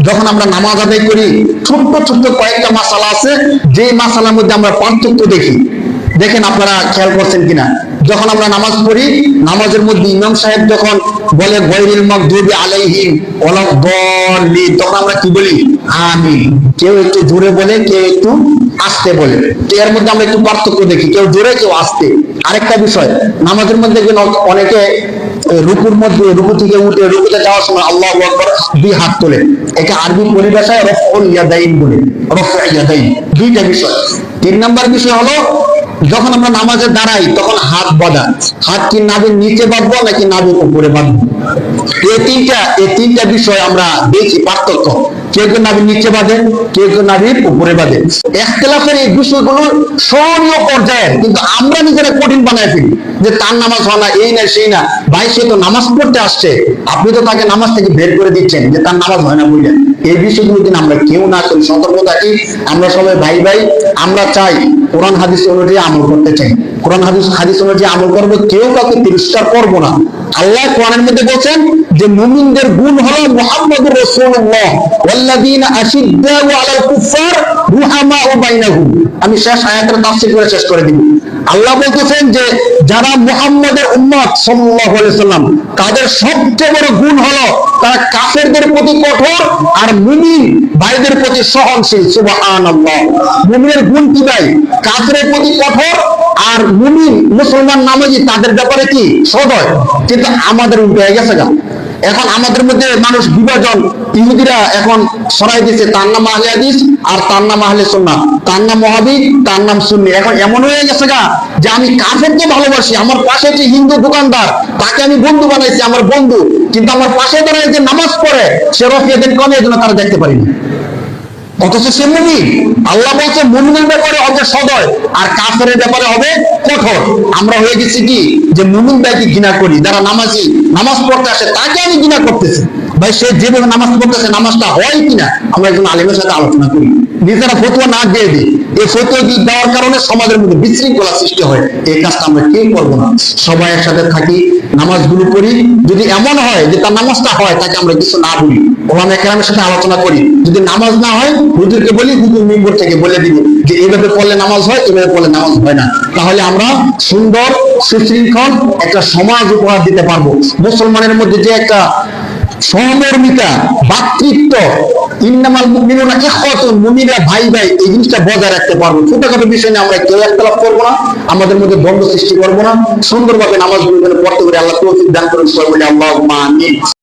যখন আমরা নামাজ আদায় করি ছোট্ট ছোট্ট কয়েকটা মাসালা আছে, যে মাসালার মধ্যে আমরা পার্থক্য দেখি। দেখেন আপনারা খেয়াল করছেন কিনা, যখন আমরা নামাজ পড়ি, নামাজের মধ্যে ইমাম সাহেব যখন বলে গায়রিল মাগদুবি আলাইহিম ওয়ালাদ-দাল্লিন, তখন আমরা কি বলি? আমিন। কেউ একটু জোরে বলে, কেউ একটু আস্তে বলে। এর মধ্যে আমরা একটু পার্থক্য দেখি, কেউ জোরে কেউ আস্তে। আরেকটা বিষয়, নামাজের মধ্যে অনেকে রুকুর মধ্যে রুকু থেকে উঠে রুকুতে যাওয়ার সময় আল্লাহু আকবার দুই হাত তোলে, এটা আরবি পরিভাষায় রফউল ইয়াদাইন বলে, রফউ ইয়াদাইন। দুইটা বিষয়। 3 নাম্বার বিষয় হলো যখন আমরা নামাজে দাঁড়াই তখন হাত বাঁধা, হাত কি নাভির নিচে বাঁধবো নাকি নাভির উপরে বাঁধবো? এই তিনটা বিষয় আমরা দেখি পার্থক্য। কেউ কেউ নাভির নিচে বাঁধে, কেউ কেউ নাভির উপরে বাঁধে। ইখতিলাফের এই বিষয়গুলো সহনীয় পর্যায়ের, কিন্তু আমরা নিজেরা কঠিন বানায় ফেলি যে তার নামাজ হয় না, এই না সেই না। ভাই, সে তো নামাজ পড়তে আসছে, আপনি তো তাকে নামাজ থেকে বের করে দিচ্ছেন যে তার নামাজ হয় না বললেন। এই বিষয়গুলো কিন্তু আমরা কেউ না করি, সতর্ক থাকি। আমরা সবাই ভাই ভাই, আমরা চাই কোরআন হাদিস অনুযায়ী আমল করতে চাই, কোরআন হাদিস অনুযায়ী আমল করবো, কেউ কাউকে তিরস্কার করবো না। আল্লাহ কোরআনের মধ্যে বলছেন যে মুমিনদের গুণ হলো মুহাম্মদুর রাসূলুল্লাহ ওয়াল্লাযীনা আশিদ্দাউ আলাল কুফার রুহামাউ বাইনাহুম। আমি শেষ আয়াতের তাফসীর করে শেষ করে দিব। আল্লাহ বলতেছেন যে যারা মুহাম্মদের উম্মত সাল্লাল্লাহু আলাইহি সাল্লাম, তাদের সবচেয়ে বড় গুণ হলো তারা কাফেরদের প্রতি কঠোর আর মুমিন ভাইদের প্রতি সহনশীল। সুবহানাল্লাহ। মুমিনের গুণ কি ভাই? কাফেরের প্রতি কঠোর, আর মুমিন মুসলমান নামাজি তাদের ব্যাপারে কি সদয়। কিন্তু আমাদের উল্টো হয়ে গেছে গা। এখন আমাদের মধ্যে মানুষ বিভাজন, ইহুদিরা এখন সরাই দিয়েছে, তার নাম আহলে হাদিস আর তার নাম আহলে সুন্নাহ, তার নাম ওয়াহাবি, তার নাম সুন্নি। এখন এমন হয়ে গেছে গা যে আমি কাফেরকে ভালোবাসি, আমার পাশে যে হিন্দু দোকানদার তাকে আমি বন্ধু বানাইছি, আমার বন্ধু, কিন্তু আমার পাশে দাঁড়ায় যে নামাজ পড়ে সে রফিয়াদের কমে, এজন্য তারা দেখতে পারিনি। অথচ সে মুমিন। আল্লাহ বলছে মুমিনের ব্যাপারে হবে সদয় আর কাফেরের ব্যাপারে হবে কঠোর। আমরা হয়ে গেছি কি যে মুমিন ভাইকে ঘৃণা করি, যারা নামাজি, নামাজ পড়তে আসে তাকে আমি ঘৃণা করতেছি। ভাই, সে যেভাবে নামাজ পড়তেছে নামাজটা হয় কিনা আমরা একজন আলেমের সাথে আলোচনা করি, নিজেরা ফতোয়া না দিয়ে দিই। এই ফতোয়া দেওয়ার কারণে সমাজের মধ্যে বিশৃঙ্খলা সৃষ্টি হয়। এই কাজটা আমরা কেউ করবো না। সবাই একসাথে থাকি, নামাজগুলো করি। যদি এমন হয় যে তার নামাজটা হয়, তাকে আমরা কিছু না বলি, ওলামা কেরামের সাথে আলোচনা করি। যদি নামাজ না হয়, হুজুরকে বলি, হুজুর মিম্বর থেকে বলে দিব যে এইভাবে পড়লে নামাজ হয়, এভাবে পড়লে নামাজ হয় না। তাহলে আমরা সুন্দর সুশৃঙ্খল একটা সমাজ উপহার দিতে পারবো। মুসলমানের মধ্যে যে একটা সহমর্মিতা, ভ্রাতৃত্ব, ইন্নামাল মুমিনুনা ইখওয়াতুন, মুমিনরা ভাই ভাই, এই জিনিসটা বজায় রাখতে পারবো। ছোটখাটো বিষয় নিয়ে আমরা কেউ ইখতিলাফ করবো না, আমাদের মধ্যে দ্বন্দ্ব সৃষ্টি করবো না। সুন্দরভাবে নামাজগুলো পড়তে পারি। আল্লাহ তৌফিক দান করুন। সবাই বলি আল্লাহুম্মা আমিন।